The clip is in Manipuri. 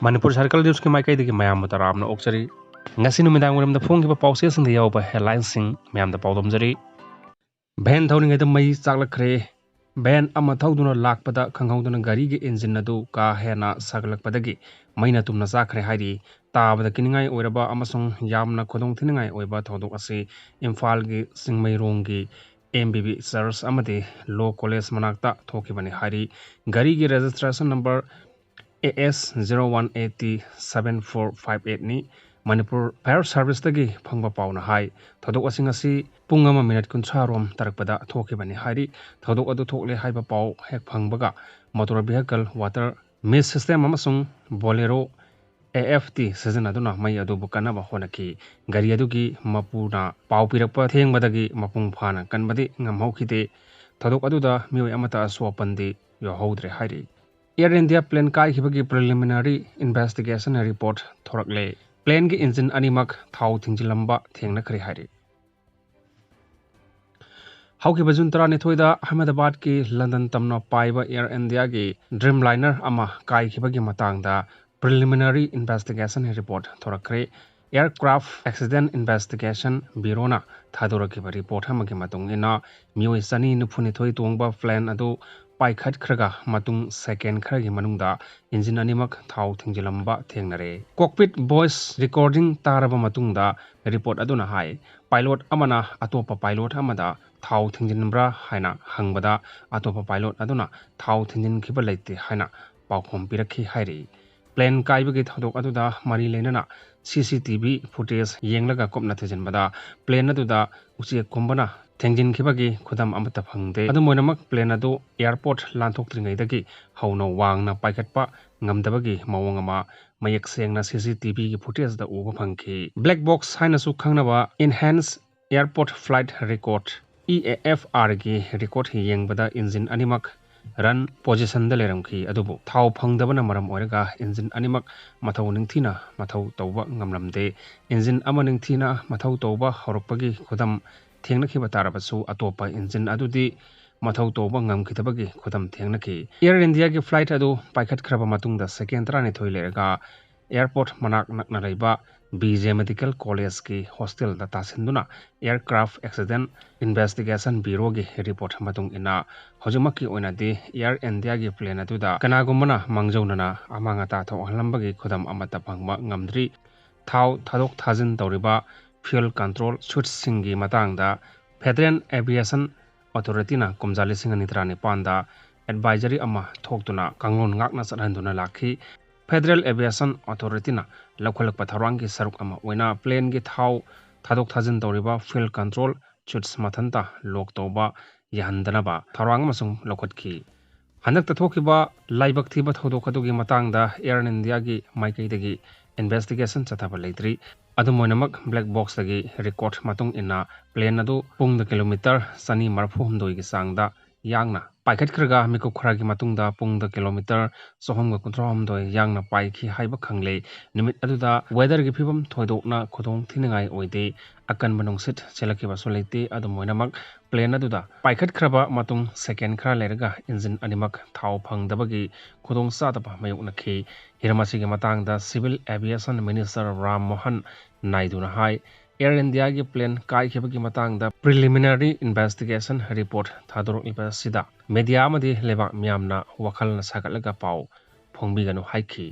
Manipur Circle News ki maikai digi mayam mataram na oksari ngasi numidang waram da phone ki ba pause sing da yaw ba headlines sing mayam da pawdom jari ban thouringeida mai chaklakhre ban ama thauduna lakpada khanghauduna gari gi engine adu ka hena saglakpadagi maina tumna chakhre hairi tabada kiningai oiraba amasung yamna khodong thiningai oiba thodok ase Imphal gi singmairong gi MBB Church amadi Law College manakta thokibani hari gari gi registration number AS 01807458 ni Manipur Fire Service dagi phangba pauna hai thodok asing asi pungama minute kuncha rom tarakpada thokibani hari thodok adu thokle haiba pau hek phangbaga motor vehicle water mist system amasung bolero AFT season aduna mai adu bukana ba honaki gari adugi mapuna pau pirakpa thengmadagi mapung phana kanbadi ngamhaukhite thodok aduda mioi amata aswapandi yo hodre hairi Air India plane kaikhibagi preliminary investigation report thorakle plane gi engine animak thau thingjilamba thengna khari hari hauki bajun tarani thoida Ahmedabad ki London tamna paiba Air India gi Dreamliner ama kaikhibagi matangda preliminary investigation report thorakre Aircraft Accident Investigation Bureau na thadoraki report hamagi matungina mioi sani nupuni thoi tongba plane adu paikhat khraga matung second khragi manungda engine animak thau thingjilamba thengnare cockpit voice recording taraba matungda report aduna hai pilot amana atopa pilot amada thau thingjinbra haina hangbada atopa pilot aduna thau thingjin khiba leite haina paukhom pirakhi hairi plane kaibagi thodok aduda mari lenana CCTV footage yenglaga kopna thejinbada plane aduda uchi kombana Tengjin khibagi khudam amata phangde adu moinamak plane adu airport lanthok tringaidagi hauno wangna paikhatpa ngamdabagi mawang ama mayak sengna CCTV gi footage da uba phangki black box haina su khangnaba enhanced airport flight record EAFR gi record hi yengbada engine animak run position da leramki adubu thau phangdabana maram oiraga engine animak mathau ningthina mathau tawba ngamlamde engine ama ningthina mathau tawba horokpagi khudam thengna tarabasu atopa engine adudi mathau toba ngamkhitabagi khudam thengnaki Air India gi flight adu paikhat khraba matungda second rani thoilerga airport manak nakna reiba BJ Medical College ki hostel da tasinduna Aircraft Accident Investigation Bureau gi report matung ina hojumaki oina di Air India gi plane adu da kanagumana mangjaunana amanga ta tho halambagi khudam amata phangma ngamdri thau thadok thajin tawriba fuel control suits singi matangda Federal Aviation Authority na kumjali singani trani panda advisory ama thoktuna kanglon ngakna sanhanduna lakhi Federal Aviation Authority na lokholak patharangi saruk ama oina plane gi thau thadok thajin tawriba fuel control suits mathanta lok toba yahandanaba tharang masung lokhotki handak tathokiba laibak thiba thodok adugi matangda Air India gi maikaidagi investigation chathaba leitri adumoinamak black box dagi record matung ina plane adu pungda kilometer sani marphu humdoi gi sangda yangna paikhat khraga miku khragi matungda pungda kilometer sohomga kunthra humdoi yangna paikhi haiba khangle nimit aduda weather gi phibam thoidokna khodong thiningai oide akan manungsit chelaki basoleite adumoinamak plane aduda paikhat khraba matung second khra lerga engine animak thau phangdabagi khodong sadaba mayukna khi hiramasi gi matangda civil aviation minister Ram Mohan Naiduna hai Air India gi plane kaikhibagi matangda preliminary investigation report thadorok ibasida media amadi lebak miyamna wakhalna sagatlaga pau phongbiganu haikhi